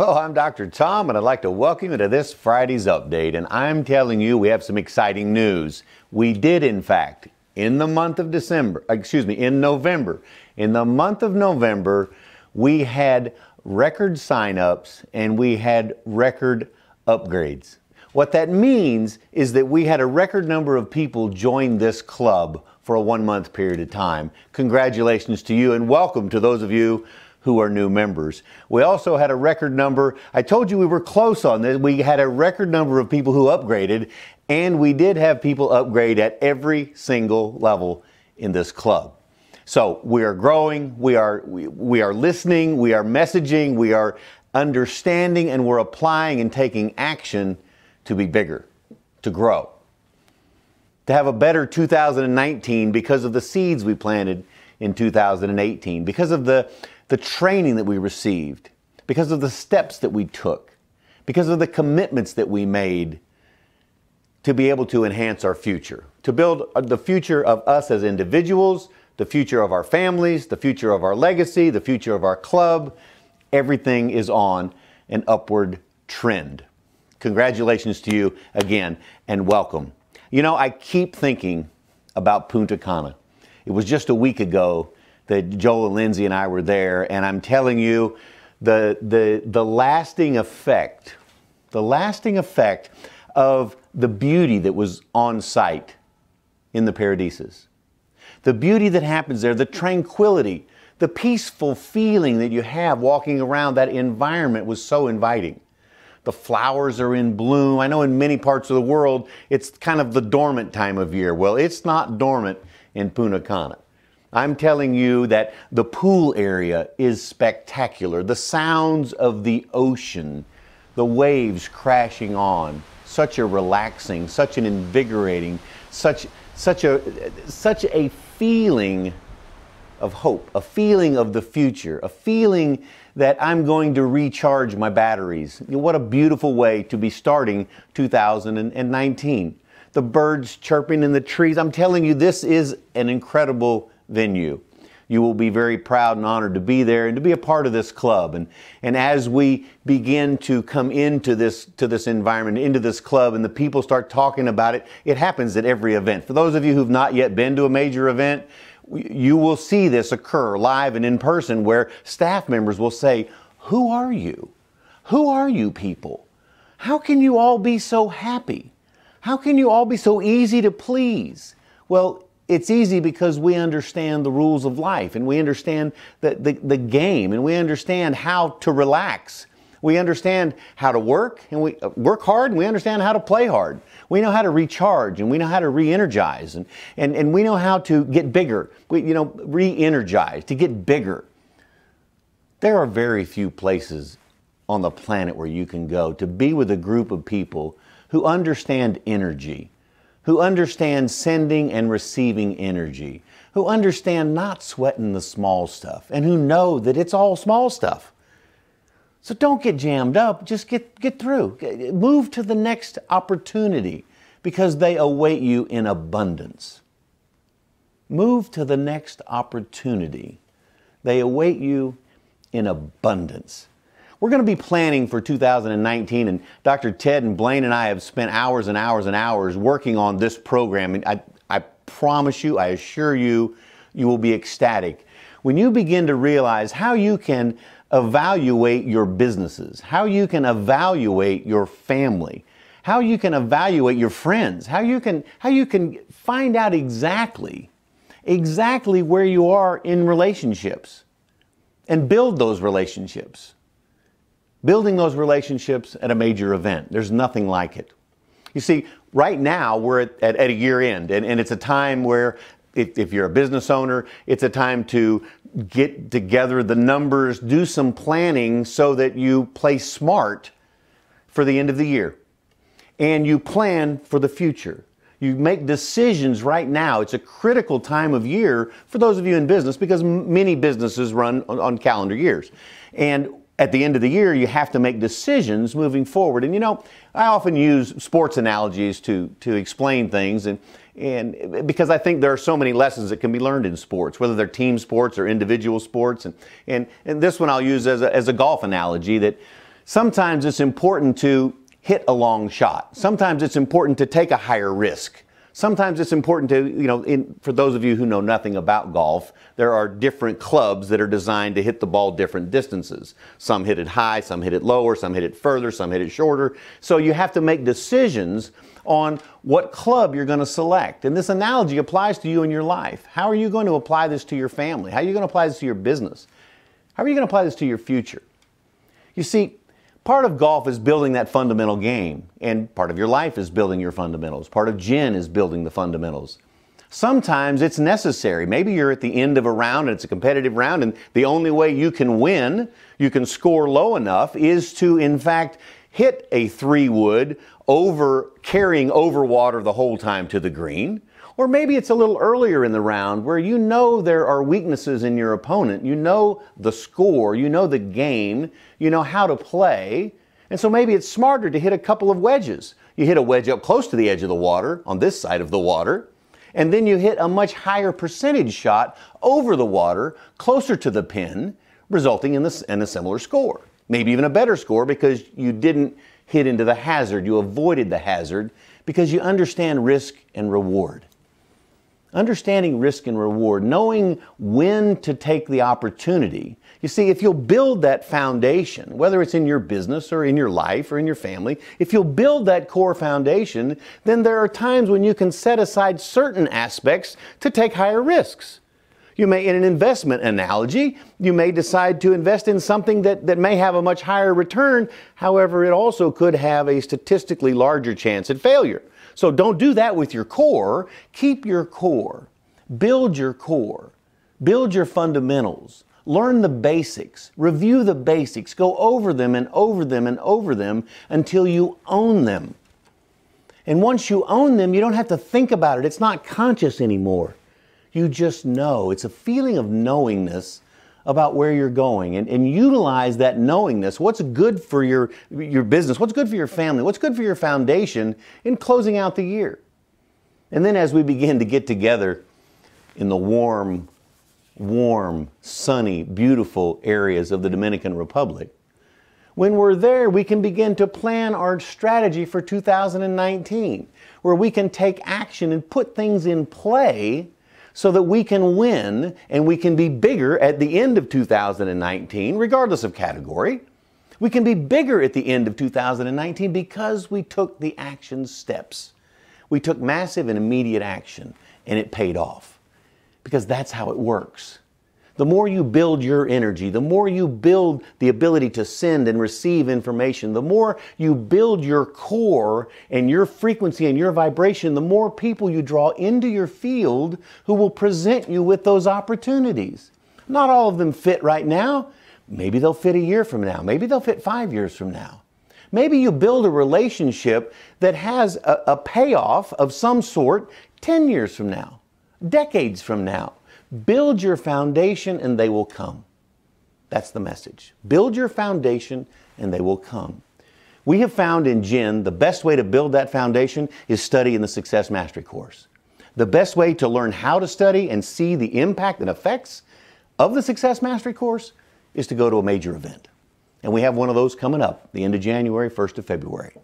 Oh, I'm Dr. Tom, and I'd like to welcome you to this Friday's update. And I'm telling you, we have some exciting news. We did, in fact, in the month of November, we had record signups and we had record upgrades. What that means is that we had a record number of people join this club for a 1-month period of time. Congratulations to you and welcome to those of you who are new members. We also had a record number. I told you we were close on this. We had a record number of people who upgraded, and we did have people upgrade at every single level in this club. So we are growing, we are listening, we are messaging, we are understanding, and we're applying and taking action to be bigger, to grow, to have a better 2019 because of the seeds we planted in 2018, because of the training that we received, because of the steps that we took, because of the commitments that we made to be able to enhance our future, to build the future of us as individuals, the future of our families, the future of our legacy, the future of our club. Everything is on an upward trend. Congratulations to you again and welcome. You know, I keep thinking about Punta Cana. It was just a week ago that Joel and Lindsay and I were there, and I'm telling you, the lasting effect of the beauty that was on site in the Paradises, the beauty that happens there, the tranquility, the peaceful feeling that you have walking around that environment was so inviting. The flowers are in bloom. I know in many parts of the world, it's kind of the dormant time of year. Well, it's not dormant in Punta Cana. I'm telling you that the pool area is spectacular. The sounds of the ocean, the waves crashing on, such a relaxing, such an invigorating, such a feeling of hope, a feeling of the future, a feeling that I'm going to recharge my batteries. What a beautiful way to be starting 2019. The birds chirping in the trees. I'm telling you, this is an incredible venue. You will be very proud and honored to be there and to be a part of this club. And as we begin to come into this environment, into this club, and the people start talking about it, it happens at every event. For those of you who've not yet been to a major event, you will see this occur live and in person where staff members will say, "Who are you? Who are you people? How can you all be so happy? How can you all be so easy to please?" Well, it's easy because we understand the rules of life and we understand the game and we understand how to relax. We understand how to work and we work hard and we understand how to play hard. We know how to recharge and we know how to re-energize and we know how to get bigger. Re-energize, to get bigger. There are very few places on the planet where you can go to be with a group of people who understand energy, who understand sending and receiving energy, who understand not sweating the small stuff, and who know that it's all small stuff. So don't get jammed up, just get through. Move to the next opportunity because they await you in abundance. Move to the next opportunity. They await you in abundance. We're going to be planning for 2019, and Dr. Ted and Blaine and I have spent hours and hours and hours working on this program. And I promise you, I assure you, you will be ecstatic when you begin to realize how you can evaluate your businesses, how you can evaluate your family, how you can evaluate your friends, how you can find out exactly where you are in relationships and build those relationships. Building those relationships at a major event. There's nothing like it. You see, right now we're at a year end, and it's a time where if you're a business owner, it's a time to get together the numbers, do some planning so that you play smart for the end of the year. And you plan for the future. You make decisions right now. It's a critical time of year for those of you in business because many businesses run on calendar years. And at the end of the year, you have to make decisions moving forward. And I often use sports analogies to explain things, and because I think there are so many lessons that can be learned in sports, whether they're team sports or individual sports. And this one I'll use as a golf analogy that Sometimes it's important to hit a long shot. Sometimes it's important to take a higher risk. Sometimes it's important to, for those of you who know nothing about golf, there are different clubs that are designed to hit the ball different distances. Some hit it high, some hit it lower, some hit it further, some hit it shorter. So you have to make decisions on what club you're going to select. And this analogy applies to you in your life. How are you going to apply this to your family? How are you going to apply this to your business? How are you going to apply this to your future? You see, part of golf is building that fundamental game, and part of your life is building your fundamentals. Part of gin is building the fundamentals. Sometimes it's necessary. Maybe you're at the end of a round and it's a competitive round, and the only way you can win, you can score low enough, is to in fact hit a 3-wood carrying over water the whole time to the green. Or maybe it's a little earlier in the round where you know there are weaknesses in your opponent. You know the score, you know the game, you know how to play. And so maybe it's smarter to hit a couple of wedges. You hit a wedge up close to the edge of the water, on this side of the water, and then you hit a much higher percentage shot over the water, closer to the pin, resulting in a similar score. Maybe even a better score because you didn't hit into the hazard. You avoided the hazard because you understand risk and reward. Understanding risk and reward, knowing when to take the opportunity. You see, if you'll build that foundation, whether it's in your business or in your life or in your family, if you'll build that core foundation, then there are times when you can set aside certain aspects to take higher risks. You may, in an investment analogy, you may decide to invest in something that may have a much higher return. However, it also could have a statistically larger chance at failure. So don't do that with your core. Keep your core. Build your core. Build your fundamentals. Learn the basics. Review the basics. Go over them and over them and over them until you own them. And once you own them, you don't have to think about it. It's not conscious anymore. You just know. It's a feeling of knowingness about where you're going, and utilize that knowingness. What's good for your business? What's good for your family? What's good for your foundation in closing out the year? And then as we begin to get together in the warm, sunny, beautiful areas of the Dominican Republic, when we're there, we can begin to plan our strategy for 2019, where we can take action and put things in play so that we can win and we can be bigger at the end of 2019, regardless of category. We can be bigger at the end of 2019 because we took the action steps. We took massive and immediate action, and it paid off. Because that's how it works. The more you build your energy, the more you build the ability to send and receive information, the more you build your core and your frequency and your vibration, the more people you draw into your field who will present you with those opportunities. Not all of them fit right now. Maybe they'll fit a year from now. Maybe they'll fit 5 years from now. Maybe you build a relationship that has a payoff of some sort 10 years from now, decades from now. Build your foundation and they will come. That's the message. Build your foundation and they will come. We have found in gin the best way to build that foundation is study in the Success Mastery course. The best way to learn how to study and see the impact and effects of the Success Mastery course is to go to a major event. And we have one of those coming up the end of January, 1st of February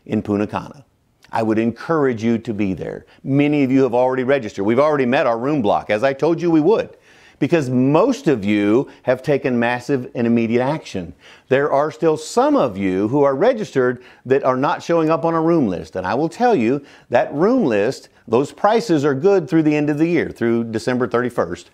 in Punta Cana. I would encourage you to be there. Many of you have already registered. We've already met our room block, as I told you we would, because most of you have taken massive and immediate action. There are still some of you who are registered that are not showing up on a room list. And I will tell you that room list, those prices are good through the end of the year, through December 31st.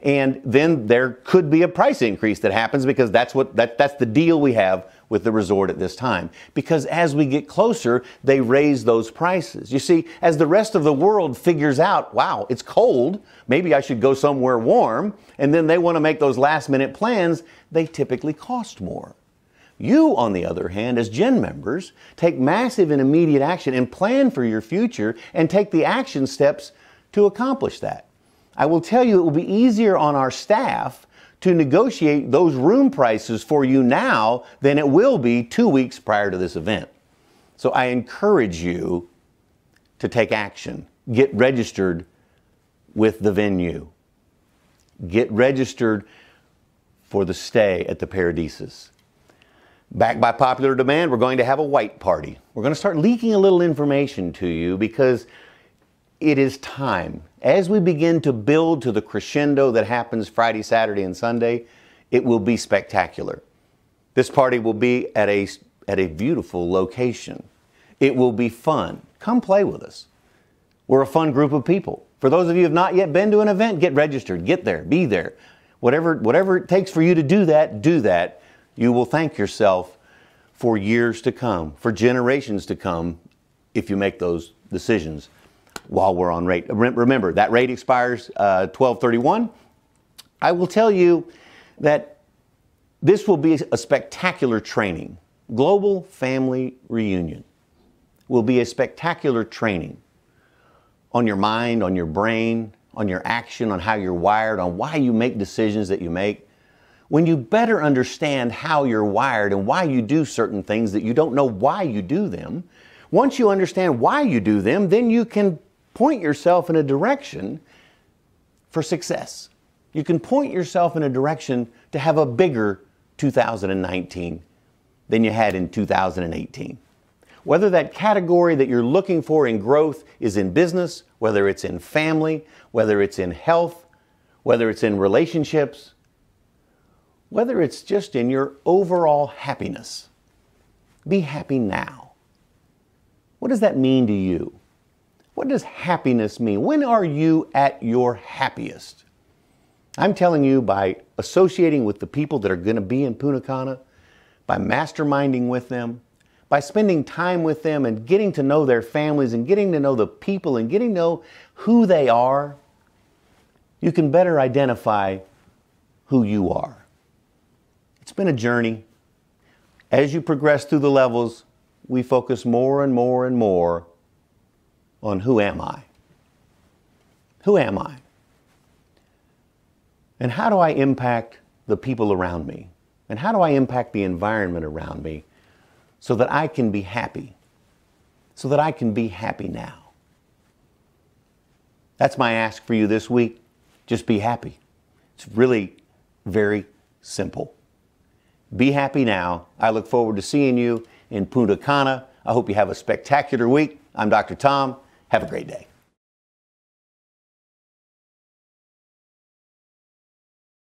And then there could be a price increase that happens because that's the deal we have with the resort at this time. Because as we get closer, they raise those prices. You see, as the rest of the world figures out, wow, it's cold, maybe I should go somewhere warm, and then they want to make those last minute plans, they typically cost more. You, on the other hand, as gin members, take massive and immediate action and plan for your future and take the action steps to accomplish that. I will tell you it will be easier on our staff to negotiate those room prices for you now than it will be 2 weeks prior to this event. So I encourage you to take action. Get registered with the venue. Get registered for the stay at the Paradises. Backed by popular demand, we're going to have a white party. We're going to start leaking a little information to you because it is time. As we begin to build to the crescendo that happens Friday, Saturday, and Sunday, it will be spectacular. This party will be at a beautiful location. It will be fun. Come play with us. We're a fun group of people. For those of you who have not yet been to an event, get registered, get there, be there. Whatever it takes for you to do that, do that. You will thank yourself for years to come, for generations to come, if you make those decisions while we're on rate. Remember, that rate expires 12/31. I will tell you that this will be a spectacular training. Global Family Reunion will be a spectacular training on your mind, on your brain, on your action, on how you're wired, on why you make decisions that you make. When you better understand how you're wired and why you do certain things that you don't know why you do them, once you understand why you do them, then you can point yourself in a direction for success. You can point yourself in a direction to have a bigger 2019 than you had in 2018. Whether that category that you're looking for in growth is in business, whether it's in family, whether it's in health, whether it's in relationships, whether it's just in your overall happiness. Be happy now. What does that mean to you? What does happiness mean? When are you at your happiest? I'm telling you, by associating with the people that are going to be in Punta Cana, by masterminding with them, by spending time with them and getting to know their families and getting to know the people and getting to know who they are, you can better identify who you are. It's been a journey. As you progress through the levels, we focus more and more and more on who am I? Who am I? And how do I impact the people around me? And how do I impact the environment around me so that I can be happy? So that I can be happy now. That's my ask for you this week. Just be happy. It's really very simple. Be happy now. I look forward to seeing you in Punta Cana. I hope you have a spectacular week. I'm Dr. Tom. Have a great day.